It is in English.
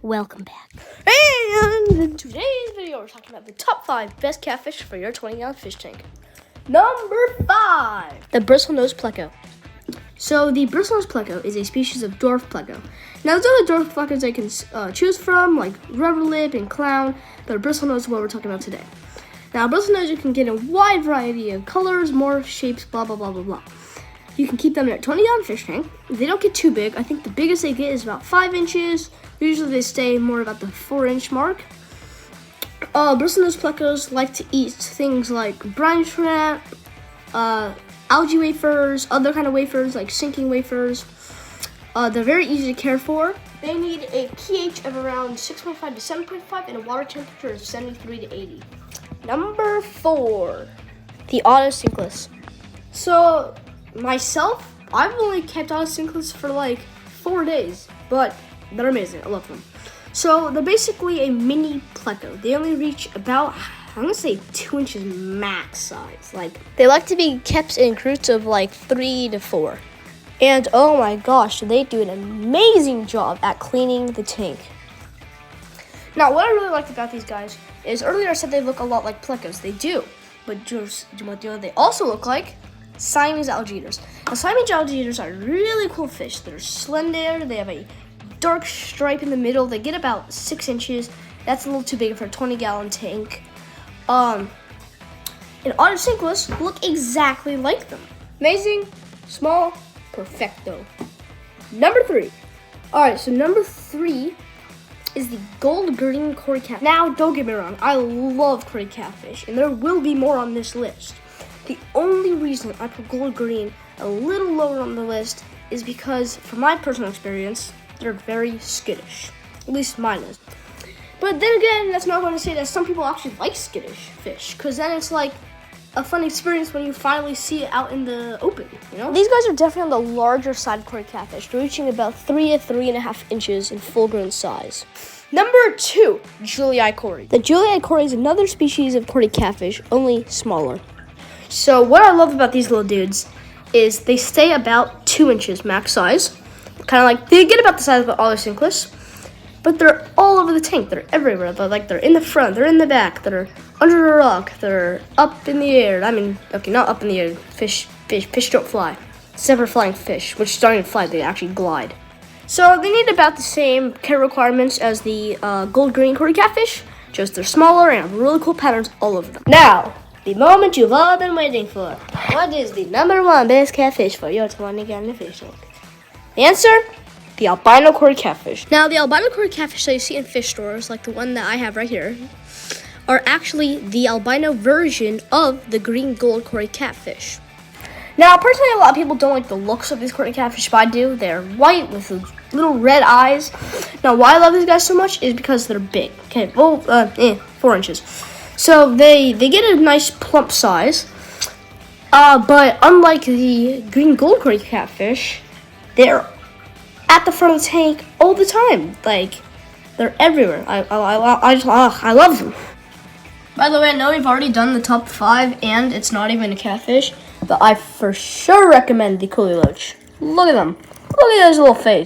Welcome back. And in today's video, we're talking about the top 5 best catfish for your 20-gallon fish tank. Number 5, the bristlenose pleco. So the bristlenose pleco is a species of dwarf pleco. Now there's other dwarf plecos I can choose from, like rubber lip and clown, but bristlenose is what we're talking about today. Now bristlenose you can get in a wide variety of colors, morphs, shapes, blah blah blah blah blah. You can keep them in a 20-gallon fish tank. They don't get too big. I think the biggest they get is about 5 inches. Usually they stay more about the 4-inch mark. Bristlenose plecos like to eat things like brine shrimp, algae wafers, other kind of wafers like sinking wafers. They're very easy to care for. They need a pH of around 6.5 to 7.5 and a water temperature of 73 to 80. Number 4, the autosinkless. So myself, I've only kept autosinkless for like 4 days, but they're amazing. I love them. So they're basically a mini pleco. They only reach about, I'm gonna say 2 inches max size. Like they like to be kept in groups of like 3 to 4. And oh my gosh, they do an amazing job at cleaning the tank. Now, what I really liked about these guys is earlier I said they look a lot like plecos. They do, but just what they also look like? Siamese algae eaters. Now, Siamese algae eaters are really cool fish. They're slender. They have a dark stripe in the middle. They get about 6 inches. That's a little too big for a 20-gallon tank. And autosinkless look exactly like them. Amazing, small, perfecto. Number 3. All right, so number 3 is the gold green Cory catfish. Now, don't get me wrong. I love Cory catfish, and there will be more on this list. The only reason I put gold green a little lower on the list is because, from my personal experience, they're very skittish. At least mine is. But then again, that's not going to say that some people actually like skittish fish, because then it's like a fun experience when you finally see it out in the open, you know? These guys are definitely on the larger side of Cory catfish, reaching about 3 to 3.5 inches in full-grown size. Number 2, Juliet Cory. The Juliet Cory is another species of Cory catfish, only smaller. So what I love about these little dudes is they stay about 2 inches max size. Kind of like, they get about the size of the autosinkless, but they're all over the tank. They're everywhere. They're in the front, they're in the back, they're under a rock, they're up in the air. I mean, okay, not up in the air. Fish don't fly. Except for flying fish, which don't even fly, they actually glide. So they need about the same care requirements as the gold green Cory catfish, just they're smaller and have really cool patterns all over them. Now, the moment you've all been waiting for. What is the number 1 best catfish for your 20-gallon fish tank? The answer? The albino Cory catfish. Now, the albino Cory catfish that you see in fish stores, like the one that I have right here, are actually the albino version of the green gold Cory catfish. Now, personally, a lot of people don't like the looks of these Cory catfish, but I do. They're white with little red eyes. Now, why I love these guys so much is because they're big. Okay, well, 4 inches. So they get a nice plump size, but unlike the green gold Cory catfish, they're at the front of the tank all the time. Like, they're everywhere. I love them. By the way, I know we've already done the top 5, and it's not even a catfish, but I for sure recommend the Coolie Loach. Look at them. Look at his little face.